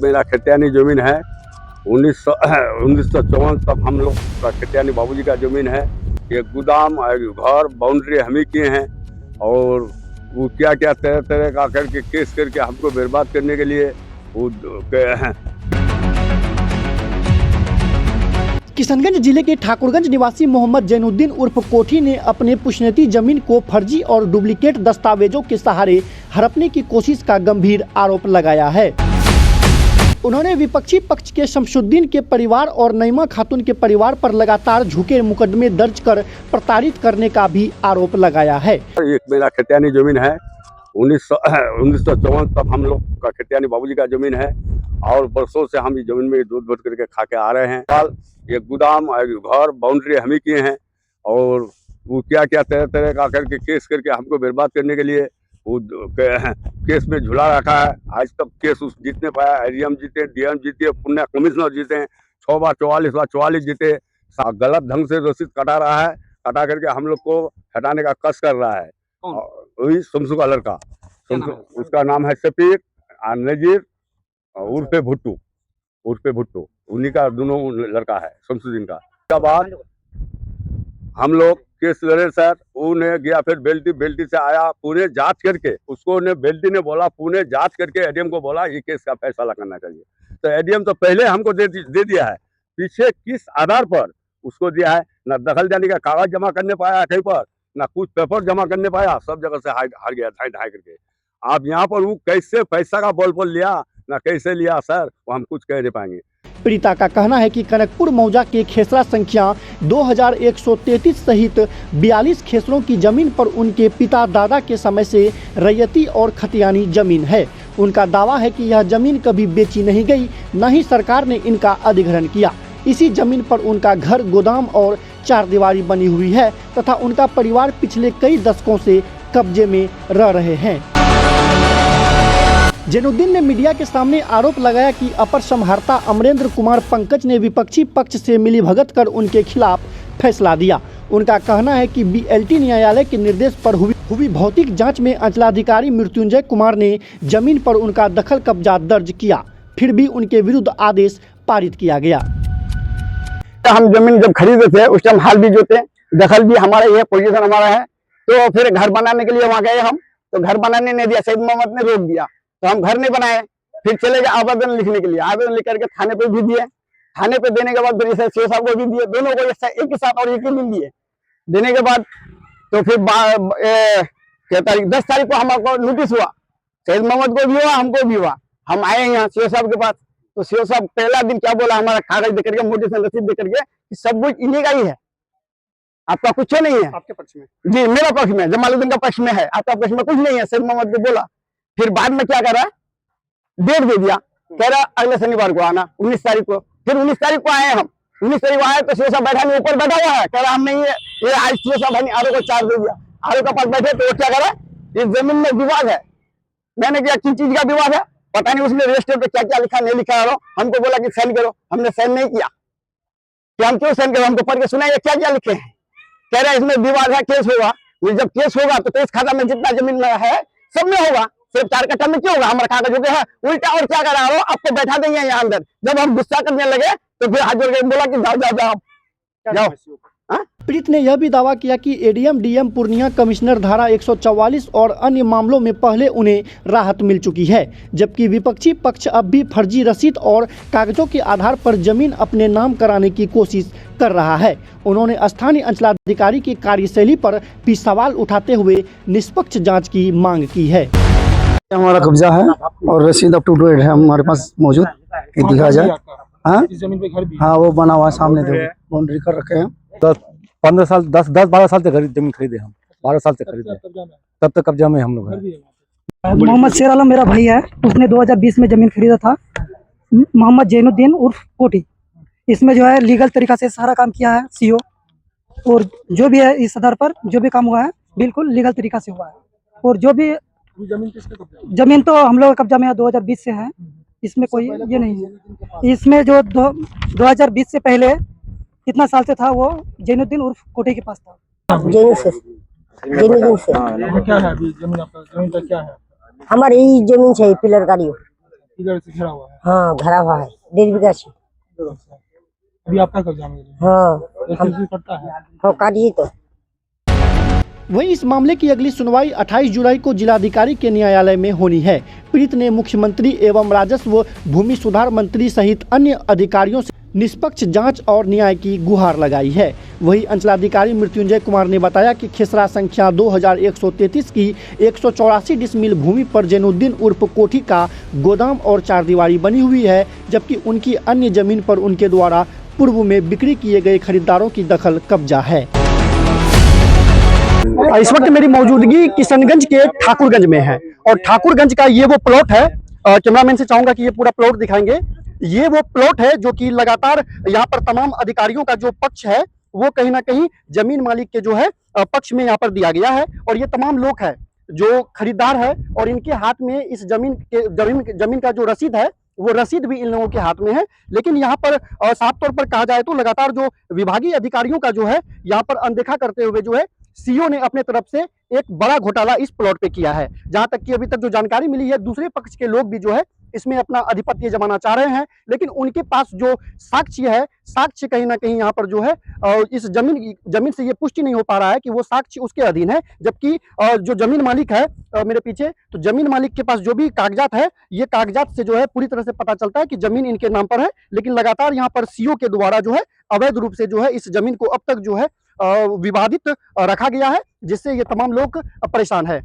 मेरा खतियानी ज़मीन है। 1954 तक हम लोग का खतियानी बाबूजी का ज़मीन है। ये गोदाम घर बाउंड्री हम ही किए हैं और वो क्या क्या तरह तरह का करके केस करके हमको बर्बाद करने के लिए वो किशनगंज जिले के ठाकुरगंज निवासी मोहम्मद जैनुद्दीन उर्फ कोठी ने अपने पुश्तैनी जमीन को फर्जी और डुप्लीकेट दस्तावेजों के सहारे हड़पने की कोशिश का गंभीर आरोप लगाया है। उन्होंने विपक्षी पक्ष के शमसुद्दीन के परिवार और नईमा खातून के परिवार पर लगातार झूठे मुकदमे दर्ज कर प्रताड़ित करने का भी आरोप लगाया है। एक मेरा खतियानी जमीन है। 1954 तक हम लोग का खतियानी बाबूजी का जमीन है और बरसों से हम इस जमीन में दूध भर करके खा के आ रहे हैं। साल ये गोदाम घर बाउंड्री हम ही किए हैं और वो क्या क्या तरह तरह का करके केस करके हमको बर्बाद करने के लिए वो केस में झुला रखा है। आज तक केस उस जीतने पाया। एडीएम जीते, डीएम जीते, पुण्य कमिश्नर जीते, 6 बार 44 जीते। गलत ढंग से रसीद कटा रहा है, कटा करके हम लोग को हटाने का कस कर रहा है। वही शमसू का लड़का, उसका नाम है शफीक नजीर उर्फे भुट्टू, उन्हीं का दोनों लड़का है शमसुद्दीन का। उसके बाद हम लोग केस लड़े सर, उन्हें गया फिर बेल्टी से आया पुणे जांच करके, उसको ने बेल्टी ने बोला पुणे जांच करके एडीएम को बोला ये केस का फैसला करना चाहिए। तो एडीएम तो पहले हमको दे दिया है, पीछे किस आधार पर उसको दिया है, ना दखल देने का कागज जमा करने पाया कहीं पर, ना कुछ पेपर जमा करने पाया, सब जगह से हार गया ढाई करके। आप यहाँ पर वो कैसे पैसा का बल पर लिया ना कैसे लिया सर, वो हम कुछ कह नहीं पाएंगे। पीड़िता का कहना है कि कनकपुर मौजा के खेसरा संख्या 2133 सहित 42 खेसरों की जमीन पर उनके पिता दादा के समय से रैयती और खतियानी जमीन है। उनका दावा है कि यह जमीन कभी बेची नहीं गई, न ही सरकार ने इनका अधिग्रहण किया। इसी जमीन पर उनका घर, गोदाम और 4 दीवारी बनी हुई है तथा उनका परिवार पिछले कई दशकों से कब्जे में रह रहे हैं। जैनुद्दीन ने मीडिया के सामने आरोप लगाया कि अपर समहर्ता अमरेंद्र कुमार पंकज ने विपक्षी पक्ष से मिलीभगत कर उनके खिलाफ फैसला दिया। उनका कहना है कि बीएलटी न्यायालय के निर्देश पर हुई भौतिक जांच में अंचलाधिकारी मृत्युंजय कुमार ने जमीन पर उनका दखल कब्जा दर्ज किया, फिर भी उनके विरुद्ध आदेश पारित किया गया। हम जमीन जब खरीदे थे उस टाइम हाल भी जो थे, दखल भी हमारा ये पोजीशन हमारा है। तो फिर घर बनाने के लिए वहाँ गए हम, तो घर बनाने नहीं दिया, सईद मोहम्मद ने रोक दिया, तो हम घर नहीं बनाए। फिर चले गए आवेदन लिखने के लिए, आवेदन लिख करके थाने पे भी दिए। थाने पे देने के बाद फिर सीओ साहब को भी दिए, दोनों को एक ही साथ और एक ही दिन दिए। देने के बाद तो फिर 10 तारीख को हमको नोटिस हुआ, सईद मोहम्मद को भी हुआ, हमको भी हुआ। हम आए यहाँ सीओ साहब के पास, तो सीओ साहब पहला दिन क्या बोला, हमारा कागज दे करके, नोटिस रसीद दे करके कि सब कुछ इन्हीं का ही है, आपका कुछ नहीं है। आपके पक्ष में? जी मेरा पक्ष में, जमालुद्दीन का पक्ष में है, आपका पक्ष में कुछ नहीं है, सईद मोहम्मद को बोला। फिर बाद में क्या करा, डेट दे दिया, कह रहा अगले शनिवार को आना, 19 तारीख को। फिर 19 तारीख को आए हम, 19 तारीख को आए तो सीओ साहब बैठा नहीं, ऊपर बैठा हुआ है, कह रहा हम नहीं है ये। आज सीओ साहब आरो को चार्ज दे दिया, आरो के पास बैठे तो वो क्या करा, इस जमीन में विवाद है। मैंने क्या किस चीज का विवाद है पता नहीं, उसने रजिस्टर पे क्या क्या लिखा नहीं लिखा, हमको बोला कि साइन करो, हमने साइन नहीं किया। कि हम क्यों साइन करो, हमको पढ़ के सुनाइए क्या क्या लिखे हैं। कह रहे इसमें विवाद है, केस होगा। जब केस होगा तो केस खाता में जितना जमीन में है सब में होगा, सिर्फ 4 कट्ठा में क्यों होगा, हमारा कागज हो गया है उल्टा। और क्या करा रहा हो, आपको बैठा देंगे यहाँ अंदर। जब हम गुस्सा करने लगे तो फिर हाथ जोड़ के बोला कि जाओ जाओ जाओ जाओ। पीड़ित ने यह भी दावा किया कि एडीएम डीएम पूर्णिया कमिश्नर धारा 144 और अन्य मामलों में पहले उन्हें राहत मिल चुकी है, जबकि विपक्षी पक्ष अब भी फर्जी रसीद और कागजों के आधार पर जमीन अपने नाम कराने की कोशिश कर रहा है। उन्होंने स्थानीय अंचलाधिकारी की कार्यशैली पर भी सवाल उठाते हुए निष्पक्ष जाँच की मांग की है। हमारा कब्जा है और रसीद अप टू डेट है हमारे पास मौजूद, दिखा जाए। हाँ वो बना हुआ सामने, बाउंड्री कर रखे हैं। 10 12 साल से जमीन खरीदे हम, 12 साल से खरीदे, तब तक कब्जा में हम लोग हैं। मोहम्मद शेर आलम मेरा भाई है, उसने 2020 में जमीन खरीदा था। मोहम्मद जैनुद्दीन उर्फ कोठी, इसमें जो है लीगल तरीका से सारा काम किया है सीओ, और जो भी है इस आधार पर जो भी काम हुआ है बिल्कुल लीगल तरीका से हुआ है। और जो भी जमीन तो हम लोग कब्जा में 2020 से है, इसमें कोई ये नहीं है। इसमें जो 2020 से पहले कितना साल से था वो जैनुद्दीन उर्फ कोठी के पास था। जैनुद्दीन से क्या है अभी जमीन, आपका जमीन का क्या है? हमारी जमीन है पिलर गाड़ी, इधर से घिरा हुआ है। हाँ घरा हुआ है 1.5 बीघा से। अभी आपका कब्जा में है। हाँ हम करता है। हाँ काटिए तो। वहीं इस मामले की अगली सुनवाई 28 जुलाई को जिलाधिकारी के न्यायालय में होनी है। पीड़ित ने मुख्यमंत्री एवं राजस्व भूमि सुधार मंत्री सहित अन्य अधिकारियों से निष्पक्ष जांच और न्याय की गुहार लगाई है। वहीं अंचलाधिकारी मृत्युंजय कुमार ने बताया कि खेसरा संख्या 2133 की 184 डिसमिल भूमि पर जैनुद्दीन उर्फ कोठी का गोदाम और चारदीवारी बनी हुई है, जबकि उनकी अन्य जमीन पर उनके द्वारा पूर्व में बिक्री किए गए खरीदारों की दखल कब्जा है। इस वक्त मेरी मौजूदगी किशनगंज के ठाकुरगंज में है और ठाकुरगंज का ये वो प्लॉट है। कैमरामैन से चाहूंगा कि ये पूरा प्लॉट दिखाएंगे। ये वो प्लॉट है जो कि लगातार यहाँ पर तमाम अधिकारियों का जो पक्ष है वो कहीं ना कहीं जमीन मालिक के जो है पक्ष में यहाँ पर दिया गया है और ये तमाम लोग हैं जो खरीदार है और इनके हाथ में इस जमीन का जो रसीद है वो रसीद भी इन लोगों के हाथ में है। लेकिन यहाँ पर साफ तौर पर कहा जाए तो लगातार जो विभागीय अधिकारियों का जो है यहाँ पर अनदेखा करते हुए जो है सीओ ने अपने तरफ से एक बड़ा घोटाला इस प्लॉट पे किया है। जहां तक कि अभी तक जो जानकारी मिली है दूसरे पक्ष के लोग भी जो है इसमें अपना आधिपत्य जमाना चाह रहे हैं, लेकिन उनके पास जो साक्ष्य कहीं ना कहीं यहाँ पर जो है इस जमीन से ये पुष्टि नहीं हो पा रहा है कि वो साक्ष्य उसके अधीन है। जबकि जो जमीन मालिक है मेरे पीछे, तो जमीन मालिक के पास जो भी कागजात है ये कागजात से जो है पूरी तरह से पता चलता है कि जमीन इनके नाम पर है। लेकिन लगातार यहाँ पर सीओ के द्वारा जो है अवैध रूप से जो है इस जमीन को अब तक जो है विवादित रखा गया है, जिससे ये तमाम लोग परेशान है।